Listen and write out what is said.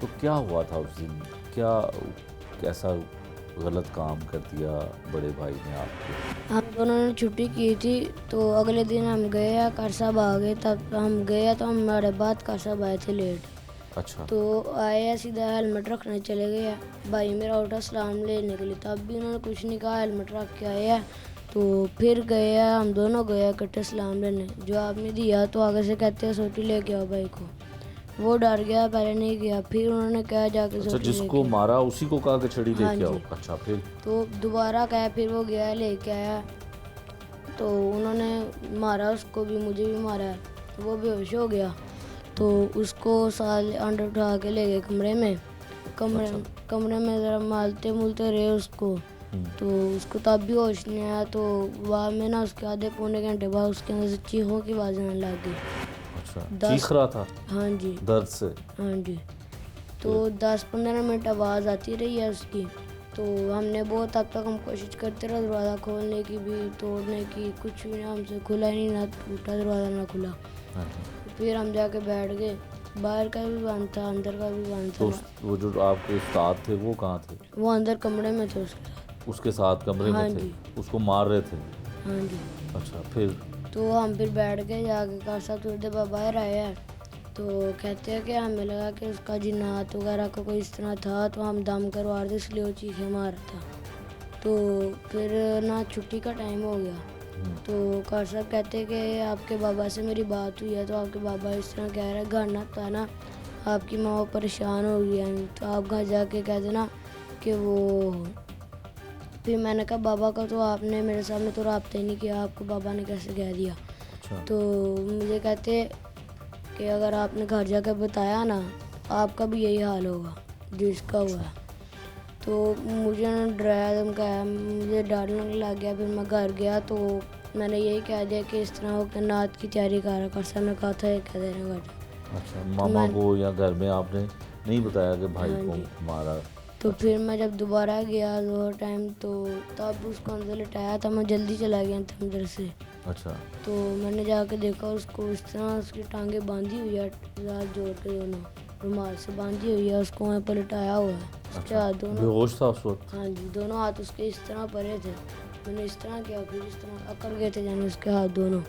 तो क्या हुआ था उस दिन? क्या कैसा गलत काम कर दिया बड़े भाई ने आपके? हम दोनों ने छुट्टी की थी, तो अगले दिन हम गए कार साहब आ गए। तब हम गए तो हमारे बाद कार साहब आए थे लेट। अच्छा। तो आए सीधा हेलमेट रखने चले गए। भाई मेरा उठा सलाम लेने के लिए, तब भी उन्होंने कुछ नहीं कहा, हेलमेट रख के आए हैं। तो फिर गए, हम दोनों गए इकट्ठे सलाम लेने, जवाब नहीं दिया। तो आगे से कहते हैं सोटी लेके आओ भाई को। वो डर गया, पहले नहीं गया, फिर उन्होंने कहा जाके अच्छा, सोटी जिसको लेके आओ। मारा उसी को कहा कि छड़ी हाँ लेके आओ। जी। अच्छा, फिर? तो दोबारा कहा, फिर वो गया लेके आया। तो उन्होंने मारा उसको भी, मुझे भी मारा। वो बेहोश हो गया। तो उसको साल अंडर उठा के ले गए कमरे में। कमरे अच्छा। कमरे में ज़रा मालते मुलते रहे उसको। हम्म। तो उसको तब भी होश नहीं आया। तो वहाँ में ना उसके आधे पौने घंटे बाद उसके अंदर से चीखों की आवाज़ आने लग गई। अच्छा, 10 चीख रहा था हाँ जी। दर्द से? हाँ जी। तो फिर? 10-15 मिनट आवाज़ आती रही है उसकी। तो हमने बहुत, अब तक हम कोशिश करते रहे दरवाज़ा खोलने की भी, तोड़ने की, कुछ भी ना हमसे खुला ही नहीं, ना टूटा दरवाज़ा ना खुला। हाँ हाँ। फिर हम जाके बैठ गए। बाहर का भी बंद था, अंदर का भी बंद तो था। वो जो आपके उस्ताद थे वो कहाँ थे? वो अंदर कमरे में थे उसके साथ। उसके साथ कमरे हाँ में थे? जी। उसको मार रहे थे? हाँ जी। अच्छा, फिर? तो हम फिर बैठ गए, जाके कार साहब थोड़ी देर बाद बाहर आए हैं। तो कहते हैं कि हमें लगा कि उसका जिन्नात वगैरह का कोई इस तरह था, तो हम दम करवा रहे थे, इसलिए वो चीखें मार रहा था। तो फिर ना छुट्टी का टाइम हो गया। तो कार साहब कहते हैं कि आपके बाबा से मेरी बात हुई है, तो आपके बाबा इस तरह कह रहे हैं, घर ना था ना, आपकी माँ परेशान हो गई है, तो आप घर जाके कह देना कि वो। फिर मैंने कहा बाबा का तो आपने मेरे सामने तो रब्ता ही नहीं किया, आपको बाबा ने कैसे कह दिया। अच्छा। तो मुझे कहते कि अगर आपने घर जाकर बताया ना, आपका भी यही हाल होगा जिसका हुआ है। तो मुझे ना डराया, धमकाया, मुझे डर लगने लग गया। फिर मैं घर गया तो मैंने यही कह दिया कि इस तरह होकर नात की तैयारी कर रहा। सर ने कहा था ये कह देना घर। अच्छा, तो मामा मैं को या घर में आपने नहीं बताया कि भाई हाँ को जी। मारा? तो अच्छा। फिर मैं जब दोबारा गया दो टाइम, तो तब उसको अंदर लिटाया था। मैं जल्दी चला गया था अंदर से। अच्छा। तो मैंने जाके देखा उसको इस तरह उसकी टांगे बांधी हुई है, हाथ जोड़ के दोनों रुमाल से बांधी हुई है, उसको वहाँ पर लिटाया हुआ है। उसके अच्छा, हाथ दोनों, बेहोश था उस वक्त? हाँ जी, दोनों हाथ उसके इस तरह परे थे। मैंने इस तरह किया, फिर इस तरह अकड़ गए थे जाने उसके हाथ दोनों।